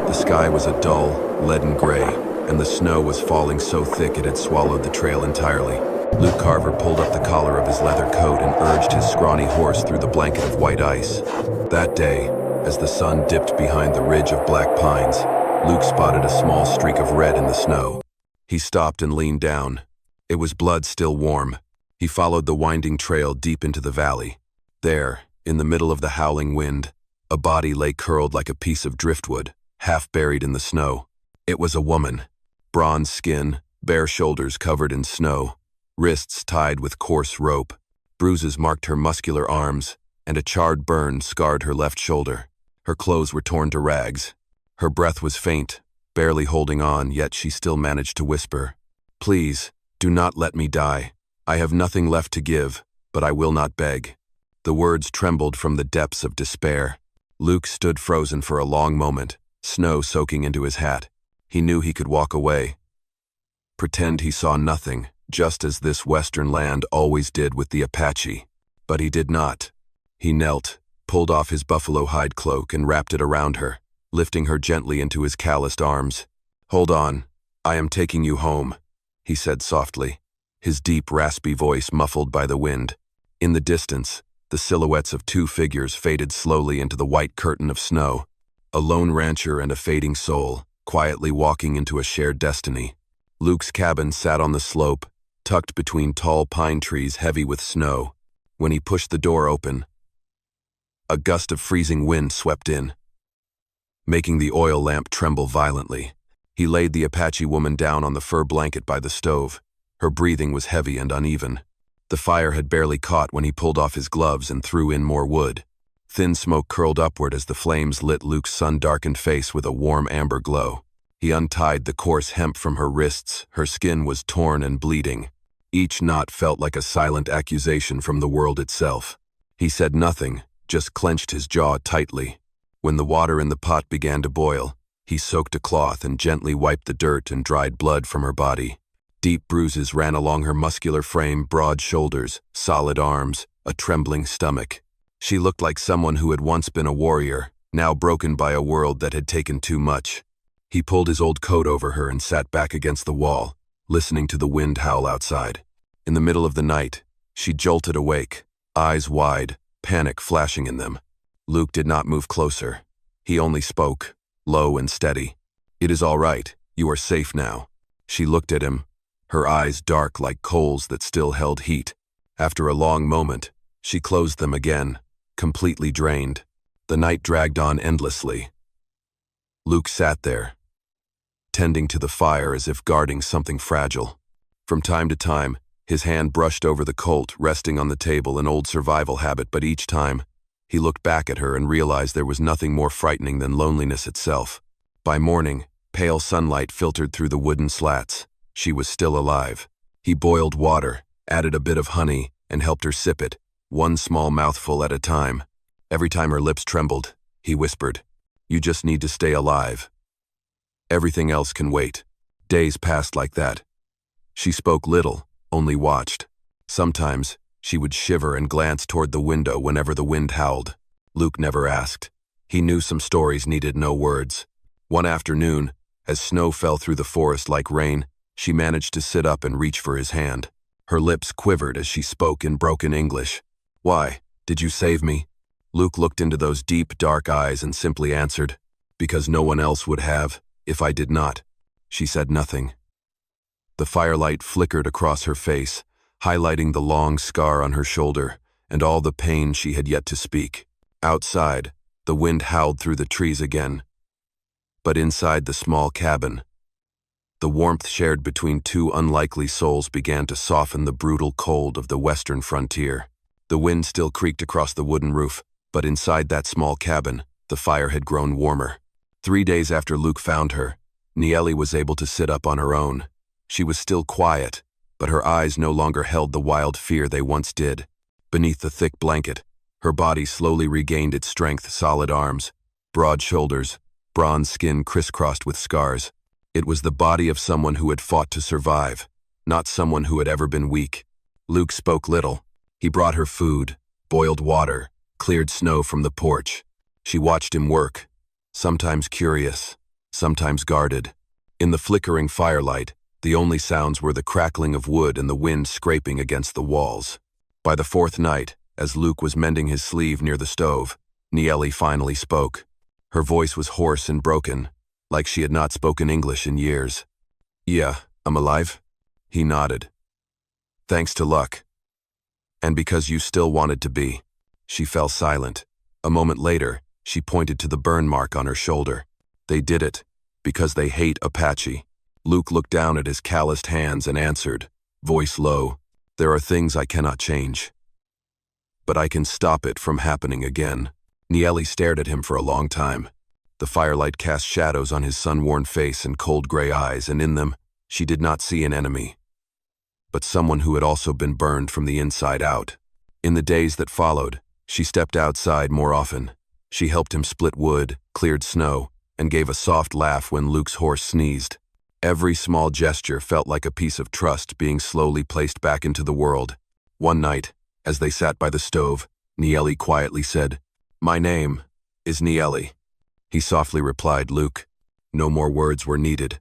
The sky was a dull, leaden gray, and the snow was falling so thick it had swallowed the trail entirely. Luke Carver pulled up the collar of his leather coat and urged his scrawny horse through the blanket of white ice. That day, as the sun dipped behind the ridge of black pines, Luke spotted a small streak of red in the snow. He stopped and leaned down. It was blood still warm. He followed the winding trail deep into the valley. There, in the middle of the howling wind, a body lay curled like a piece of driftwood, half buried in the snow. It was a woman. Bronze skin, bare shoulders covered in snow, wrists tied with coarse rope. Bruises marked her muscular arms, and a charred burn scarred her left shoulder. Her clothes were torn to rags. Her breath was faint, barely holding on, yet she still managed to whisper, "Please, do not let me die. I have nothing left to give, but I will not beg." The words trembled from the depths of despair. Luke stood frozen for a long moment, snow soaking into his hat. He knew he could walk away, pretend he saw nothing, just as this western land always did with the Apache. But he did not. He knelt, pulled off his buffalo hide cloak and wrapped it around her, lifting her gently into his calloused arms. "Hold on, I am taking you home," he said softly, his deep, raspy voice muffled by the wind. In the distance, the silhouettes of two figures faded slowly into the white curtain of snow. A lone rancher and a fading soul, quietly walking into a shared destiny. Luke's cabin sat on the slope, tucked between tall pine trees heavy with snow. When he pushed the door open, a gust of freezing wind swept in, making the oil lamp tremble violently. He laid the Apache woman down on the fur blanket by the stove. Her breathing was heavy and uneven. The fire had barely caught when he pulled off his gloves and threw in more wood. Thin smoke curled upward as the flames lit Luke's sun-darkened face with a warm amber glow. He untied the coarse hemp from her wrists. Her skin was torn and bleeding. Each knot felt like a silent accusation from the world itself. He said nothing, just clenched his jaw tightly. When the water in the pot began to boil, he soaked a cloth and gently wiped the dirt and dried blood from her body. Deep bruises ran along her muscular frame, broad shoulders, solid arms, a trembling stomach. She looked like someone who had once been a warrior, now broken by a world that had taken too much. He pulled his old coat over her and sat back against the wall, listening to the wind howl outside. In the middle of the night, she jolted awake, eyes wide, panic flashing in them. Luke did not move closer. He only spoke, low and steady. "It is all right. You are safe now." She looked at him, her eyes dark like coals that still held heat. After a long moment, she closed them again, completely drained. The night dragged on endlessly. Luke sat there, tending to the fire as if guarding something fragile. From time to time, his hand brushed over the Colt resting on the table, an old survival habit, but each time, he looked back at her and realized there was nothing more frightening than loneliness itself. By morning, pale sunlight filtered through the wooden slats. She was still alive. He boiled water, added a bit of honey, and helped her sip it, one small mouthful at a time. Every time her lips trembled, he whispered, "You just need to stay alive. Everything else can wait." Days passed like that. She spoke little, only watched. Sometimes, she would shiver and glance toward the window whenever the wind howled. Luke never asked. He knew some stories needed no words. One afternoon, as snow fell through the forest like rain, she managed to sit up and reach for his hand. Her lips quivered as she spoke in broken English. "Why, did you save me?" Luke looked into those deep, dark eyes and simply answered, "Because no one else would have, if I did not." She said nothing. The firelight flickered across her face, highlighting the long scar on her shoulder and all the pain she had yet to speak. Outside, the wind howled through the trees again. But inside the small cabin, the warmth shared between two unlikely souls began to soften the brutal cold of the western frontier. The wind still creaked across the wooden roof, but inside that small cabin, the fire had grown warmer. 3 days after Luke found her, Nieli was able to sit up on her own. She was still quiet, but her eyes no longer held the wild fear they once did. Beneath the thick blanket, her body slowly regained its strength, solid arms, broad shoulders, bronze skin crisscrossed with scars. It was the body of someone who had fought to survive, not someone who had ever been weak. Luke spoke little. He brought her food, boiled water, cleared snow from the porch. She watched him work, sometimes curious, sometimes guarded. In the flickering firelight, the only sounds were the crackling of wood and the wind scraping against the walls. By the fourth night, as Luke was mending his sleeve near the stove, Nieli finally spoke. Her voice was hoarse and broken, like she had not spoken English in years. "Yeah, I'm alive?" He nodded. "Thanks to luck. And because you still wanted to be." She fell silent. A moment later, she pointed to the burn mark on her shoulder. "They did it, because they hate Apache." Luke looked down at his calloused hands and answered, voice low, "There are things I cannot change. But I can stop it from happening again." Nieli stared at him for a long time. The firelight cast shadows on his sun-worn face and cold gray eyes, and in them, she did not see an enemy, but someone who had also been burned from the inside out. In the days that followed, she stepped outside more often. She helped him split wood, cleared snow, and gave a soft laugh when Luke's horse sneezed. Every small gesture felt like a piece of trust being slowly placed back into the world. One night, as they sat by the stove, Nieli quietly said, "My name is Nieli." He softly replied, "Luke." No more words were needed.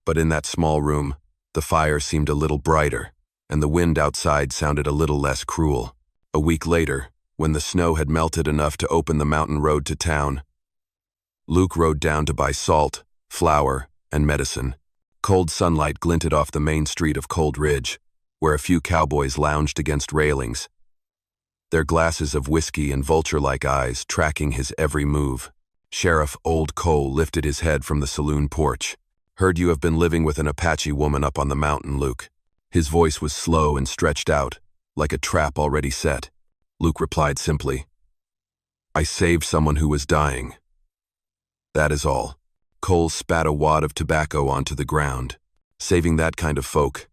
But in that small room, the fire seemed a little brighter, and the wind outside sounded a little less cruel. A week later, when the snow had melted enough to open the mountain road to town, Luke rode down to buy salt, flour, and medicine. Cold sunlight glinted off the main street of Cold Ridge, where a few cowboys lounged against railings, their glasses of whiskey and vulture-like eyes tracking his every move. Sheriff Old Cole lifted his head from the saloon porch. "Heard you have been living with an Apache woman up on the mountain, Luke." His voice was slow and stretched out, like a trap already set. Luke replied simply, "I saved someone who was dying. That is all." Cole spat a wad of tobacco onto the ground. "Saving that kind of folk?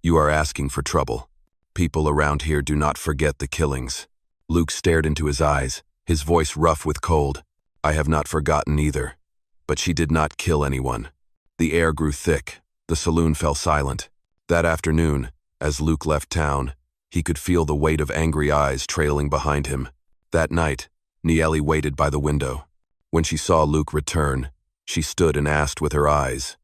You are asking for trouble. People around here do not forget the killings." Luke stared into his eyes, his voice rough with cold. "I have not forgotten either. But she did not kill anyone." The air grew thick. The saloon fell silent. That afternoon, as Luke left town, he could feel the weight of angry eyes trailing behind him. That night, Nieli waited by the window. When she saw Luke return, she stood and asked with her eyes.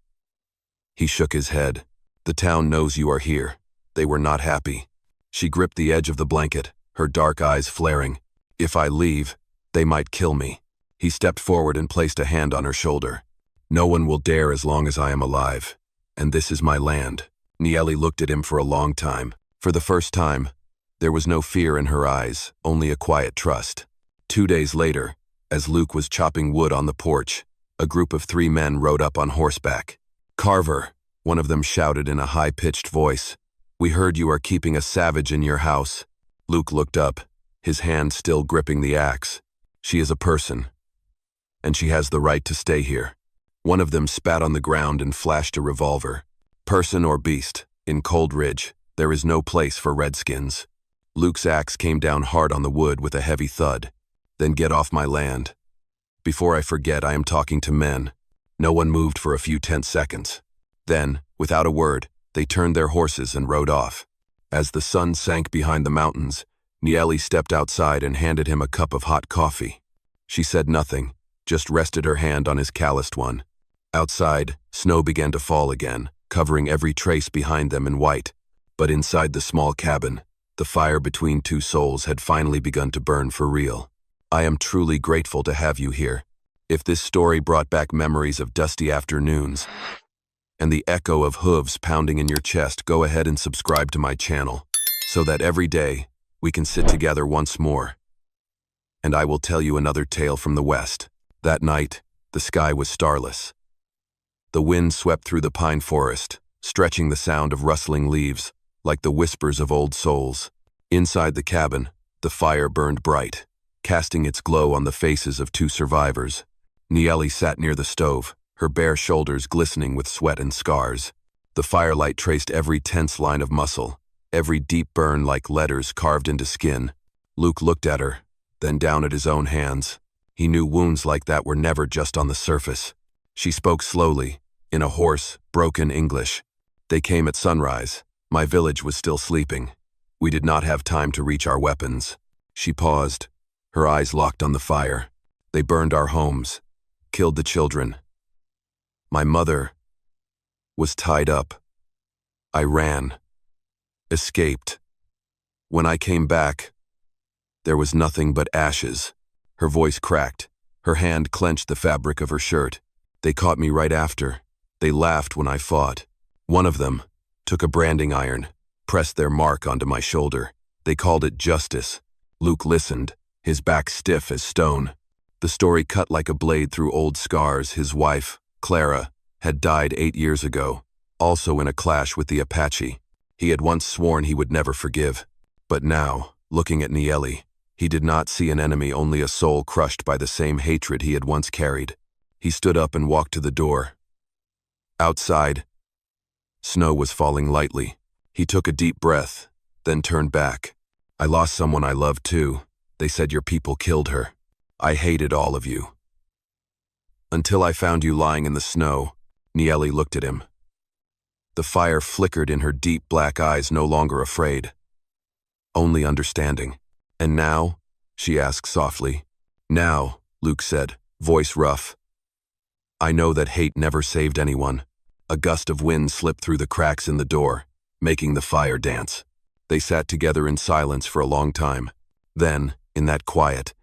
He shook his head. "The town knows you are here." They were not happy. She gripped the edge of the blanket, her dark eyes flaring. "If I leave, they might kill me." He stepped forward and placed a hand on her shoulder. "No one will dare as long as I am alive. And this is my land." Nieli looked at him for a long time. For the first time, there was no fear in her eyes, only a quiet trust. 2 days later, as Luke was chopping wood on the porch, a group of 3 men rode up on horseback. "Carver," one of them shouted in a high-pitched voice, "we heard you are keeping a savage in your house." Luke looked up, his hand still gripping the axe. "She is a person, and she has the right to stay here." One of them spat on the ground and flashed a revolver. "Person or beast, in Cold Ridge, there is no place for redskins." Luke's axe came down hard on the wood with a heavy thud. "Then get off my land. Before I forget, I am talking to men." No one moved for a few tense seconds. Then, without a word, they turned their horses and rode off. As the sun sank behind the mountains, Nieli stepped outside and handed him a cup of hot coffee. She said nothing, just rested her hand on his calloused one. Outside, snow began to fall again, covering every trace behind them in white. But inside the small cabin, the fire between 2 souls had finally begun to burn for real. "I am truly grateful to have you here." If this story brought back memories of dusty afternoons and the echo of hooves pounding in your chest, go ahead and subscribe to my channel, so that every day we can sit together once more. And I will tell you another tale from the West. That night, the sky was starless. The wind swept through the pine forest, stretching the sound of rustling leaves, like the whispers of old souls. Inside the cabin, the fire burned bright, casting its glow on the faces of 2 survivors. Nieli sat near the stove, her bare shoulders glistening with sweat and scars. The firelight traced every tense line of muscle, every deep burn like letters carved into skin. Luke looked at her, then down at his own hands. He knew wounds like that were never just on the surface. She spoke slowly, in a hoarse, broken English. "They came at sunrise. My village was still sleeping. We did not have time to reach our weapons." She paused, her eyes locked on the fire. "They burned our homes, killed the children. My mother was tied up. I ran, escaped. When I came back, there was nothing but ashes. Her voice cracked. Her hand clenched the fabric of her shirt. They caught me right after. They laughed when I fought. One of them took a branding iron, pressed their mark onto my shoulder. They called it justice. Luke listened, his back stiff as stone. The story cut like a blade through old scars. His wife, Clara, had died 8 years ago, also in a clash with the Apache. He had once sworn he would never forgive. But now, looking at Nieli, he did not see an enemy, only a soul crushed by the same hatred he had once carried. He stood up and walked to the door. Outside, snow was falling lightly. He took a deep breath, then turned back. I lost someone I loved too. They said your people killed her. I hated all of you. Until I found you lying in the snow. Nieli looked at him. The fire flickered in her deep black eyes, no longer afraid, only understanding. And now? She asked softly. Now, Luke said, voice rough. I know that hate never saved anyone. A gust of wind slipped through the cracks in the door, making the fire dance. They sat together in silence for a long time. Then, in that quiet,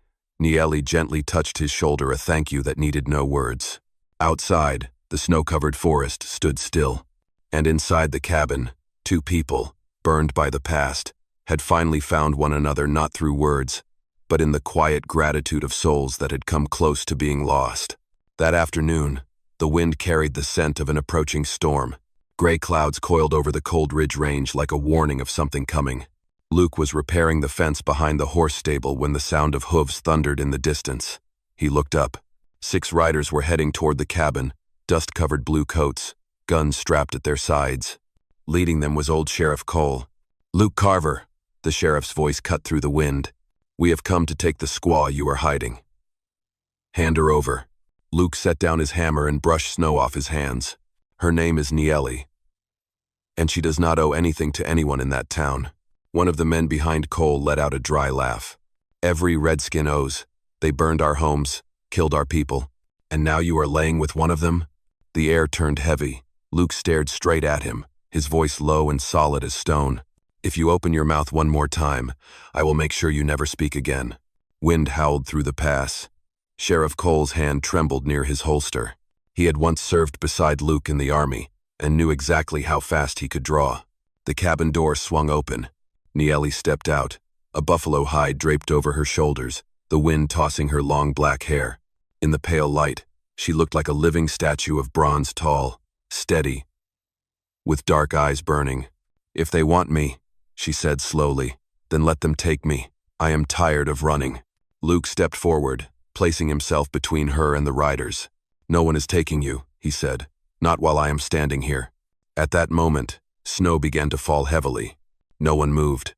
Nieli gently touched his shoulder, a thank you that needed no words. Outside, the snow-covered forest stood still. And inside the cabin, 2 people, burned by the past, had finally found one another, not through words, but in the quiet gratitude of souls that had come close to being lost. That afternoon, the wind carried the scent of an approaching storm. Gray clouds coiled over the cold ridge range like a warning of something coming. Luke was repairing the fence behind the horse stable when the sound of hooves thundered in the distance. He looked up. 6 riders were heading toward the cabin, dust-covered blue coats, guns strapped at their sides. Leading them was old Sheriff Cole. Luke Carver, the sheriff's voice cut through the wind. We have come to take the squaw you are hiding. Hand her over. Luke set down his hammer and brushed snow off his hands. Her name is Nieli, and she does not owe anything to anyone in that town. One of the men behind Cole let out a dry laugh. Every redskin owes. They burned our homes, killed our people, and now you are laying with one of them? The air turned heavy. Luke stared straight at him, his voice low and solid as stone. If you open your mouth one more time, I will make sure you never speak again. Wind howled through the pass. Sheriff Cole's hand trembled near his holster. He had once served beside Luke in the army and knew exactly how fast he could draw. The cabin door swung open. Nieli stepped out, a buffalo hide draped over her shoulders, the wind tossing her long black hair. In the pale light, she looked like a living statue of bronze, tall, steady, with dark eyes burning. If they want me, she said slowly, then let them take me. I am tired of running. Luke stepped forward, placing himself between her and the riders. No one is taking you, he said, not while I am standing here. At that moment, snow began to fall heavily. No one moved.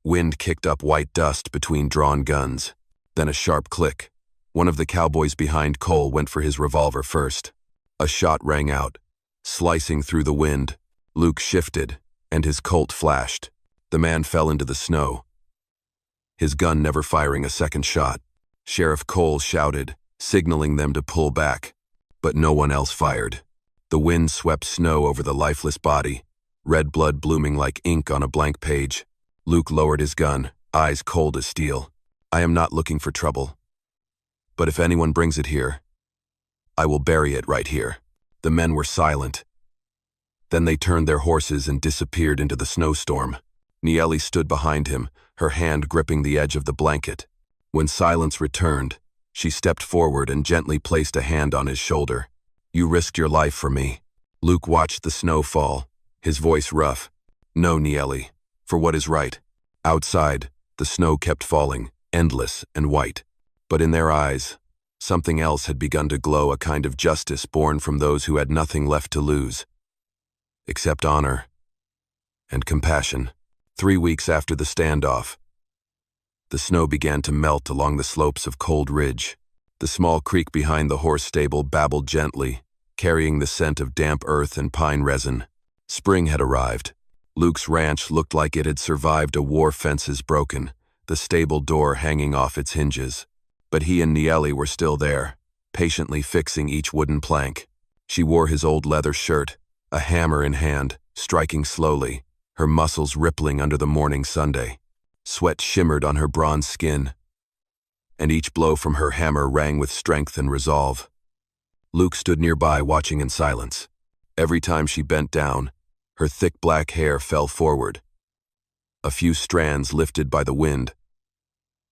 Wind kicked up white dust between drawn guns. Then a sharp click. One of the cowboys behind Cole went for his revolver first. A shot rang out, slicing through the wind. Luke shifted, and his Colt flashed. The man fell into the snow, his gun never firing a second shot. Sheriff Cole shouted, signaling them to pull back, but no one else fired. The wind swept snow over the lifeless body, red blood blooming like ink on a blank page. Luke lowered his gun, eyes cold as steel. I am not looking for trouble. But if anyone brings it here, I will bury it right here. The men were silent. Then they turned their horses and disappeared into the snowstorm. Nieli stood behind him, her hand gripping the edge of the blanket. When silence returned, she stepped forward and gently placed a hand on his shoulder. You risked your life for me. Luke watched the snow fall, his voice rough. No, Nieli, for what is right. Outside, the snow kept falling, endless and white. But in their eyes, something else had begun to glow, a kind of justice born from those who had nothing left to lose, except honor and compassion. 3 weeks after the standoff, the snow began to melt along the slopes of Cold Ridge. The small creek behind the horse stable babbled gently, carrying the scent of damp earth and pine resin. Spring had arrived. Luke's ranch looked like it had survived a war, fences broken, the stable door hanging off its hinges. But he and Nieli were still there, patiently fixing each wooden plank. She wore his old leather shirt, a hammer in hand, striking slowly, her muscles rippling under the morning Sunday. Sweat shimmered on her bronze skin, and each blow from her hammer rang with strength and resolve. Luke stood nearby watching in silence. Every time she bent down, her thick black hair fell forward. A few strands lifted by the wind,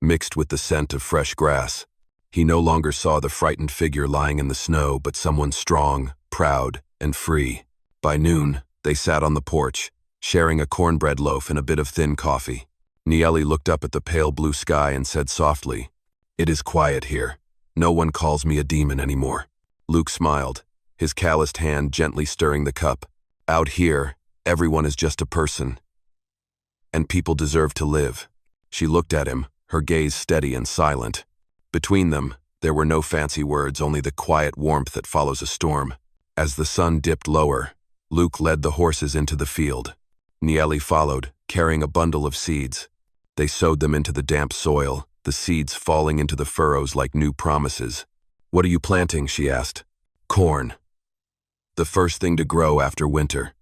mixed with the scent of fresh grass. He no longer saw the frightened figure lying in the snow, but someone strong, proud, and free. By noon, they sat on the porch, sharing a cornbread loaf and a bit of thin coffee. Nieli looked up at the pale blue sky and said softly, "It is quiet here. No one calls me a demon anymore." Luke smiled, his calloused hand gently stirring the cup. "Out here, everyone is just a person, and people deserve to live." She looked at him, her gaze steady and silent. Between them, there were no fancy words, only the quiet warmth that follows a storm. As the sun dipped lower, Luke led the horses into the field. Nieli followed, carrying a bundle of seeds. They sowed them into the damp soil, the seeds falling into the furrows like new promises. "What are you planting?" she asked. "Corn. The first thing to grow after winter.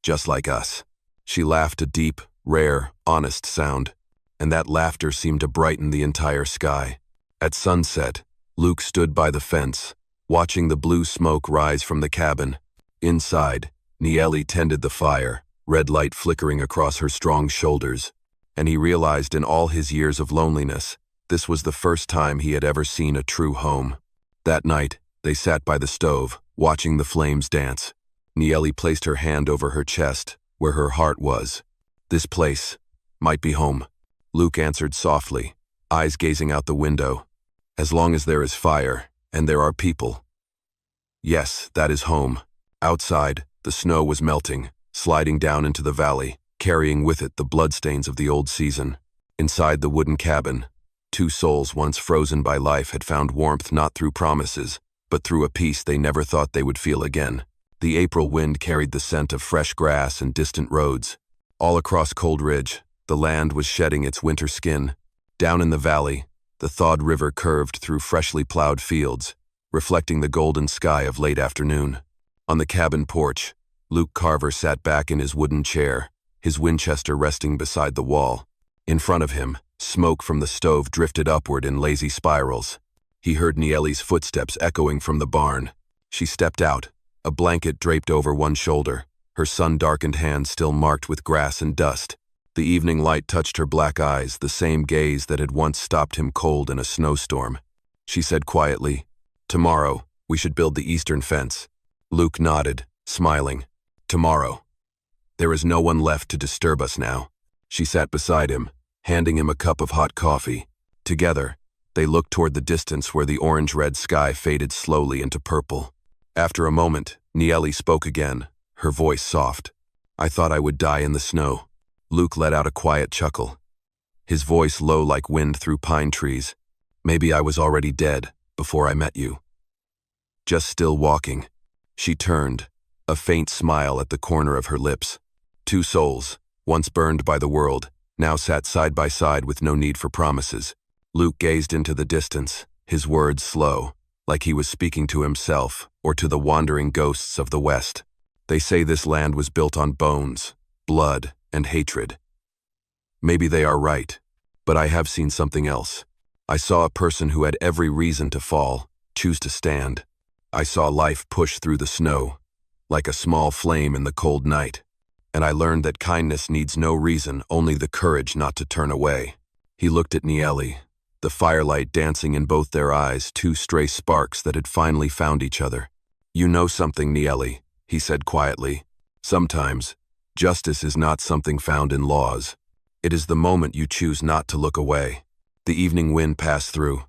Just like us." She laughed, a deep, rare, honest sound, and that laughter seemed to brighten the entire sky. At sunset, Luke stood by the fence, watching the blue smoke rise from the cabin. Inside, Nieli tended the fire, red light flickering across her strong shoulders, and he realized in all his years of loneliness, this was the first time he had ever seen a true home. That night, they sat by the stove, watching the flames dance. Nieli placed her hand over her chest, where her heart was. "This place might be home," Luke answered softly, eyes gazing out the window. "As long as there is fire, and there are people. Yes, that is home." Outside, the snow was melting, sliding down into the valley, carrying with it the bloodstains of the old season. Inside the wooden cabin, two souls once frozen by life had found warmth not through promises, but through a peace they never thought they would feel again. The April wind carried the scent of fresh grass and distant roads. All across Cold Ridge, the land was shedding its winter skin. Down in the valley, the thawed river curved through freshly plowed fields, reflecting the golden sky of late afternoon. On the cabin porch, Luke Carver sat back in his wooden chair, his Winchester resting beside the wall. In front of him, smoke from the stove drifted upward in lazy spirals. He heard Nieli's footsteps echoing from the barn. She stepped out, a blanket draped over one shoulder, her sun-darkened hands still marked with grass and dust. The evening light touched her black eyes, the same gaze that had once stopped him cold in a snowstorm. She said quietly, "Tomorrow, we should build the eastern fence." Luke nodded, smiling. "Tomorrow. There is no one left to disturb us now." She sat beside him, handing him a cup of hot coffee. Together, they looked toward the distance where the orange-red sky faded slowly into purple. After a moment, Nieli spoke again, her voice soft. "I thought I would die in the snow." Luke let out a quiet chuckle, his voice low like wind through pine trees. "Maybe I was already dead before I met you. Just still walking." She turned, a faint smile at the corner of her lips. Two souls, once burned by the world, now sat side by side with no need for promises. Luke gazed into the distance, his words slow, like he was speaking to himself or to the wandering ghosts of the West. "They say this land was built on bones, blood, and hatred. Maybe they are right, but I have seen something else. I saw a person who had every reason to fall, choose to stand. I saw life push through the snow, like a small flame in the cold night. And I learned that kindness needs no reason, only the courage not to turn away." He looked at Nieli, the firelight dancing in both their eyes, two stray sparks that had finally found each other. "You know something, Nieli," he said quietly. "Sometimes, justice is not something found in laws. It is the moment you choose not to look away." The evening wind passed through,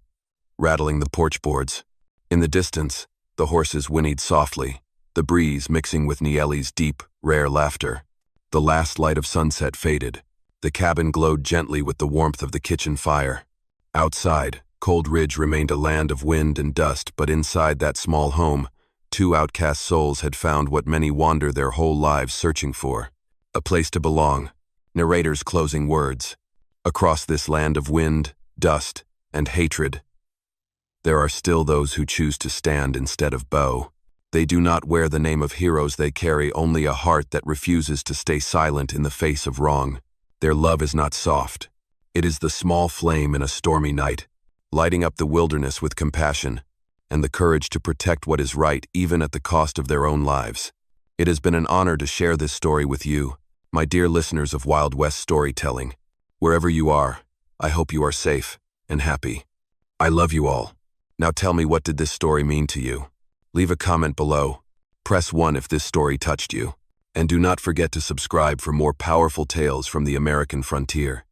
rattling the porch boards. In the distance, the horses whinnied softly, the breeze mixing with Nieli's deep, rare laughter. The last light of sunset faded. The cabin glowed gently with the warmth of the kitchen fire. Outside, Cold Ridge remained a land of wind and dust, but inside that small home, two outcast souls had found what many wander their whole lives searching for: a place to belong. Narrator's closing words. Across this land of wind, dust, and hatred, There are still those who choose to stand instead of bow. They do not wear the name of heroes, they carry only a heart that refuses to stay silent in the face of wrong. Their love is not soft. It is the small flame in a stormy night, lighting up the wilderness with compassion and the courage to protect what is right even at the cost of their own lives. It has been an honor to share this story with you, my dear listeners of Wild West storytelling. Wherever you are, I hope you are safe and happy. I love you all. Now tell me, what did this story mean to you? Leave a comment below. Press 1 if this story touched you. And do not forget to subscribe for more powerful tales from the American frontier.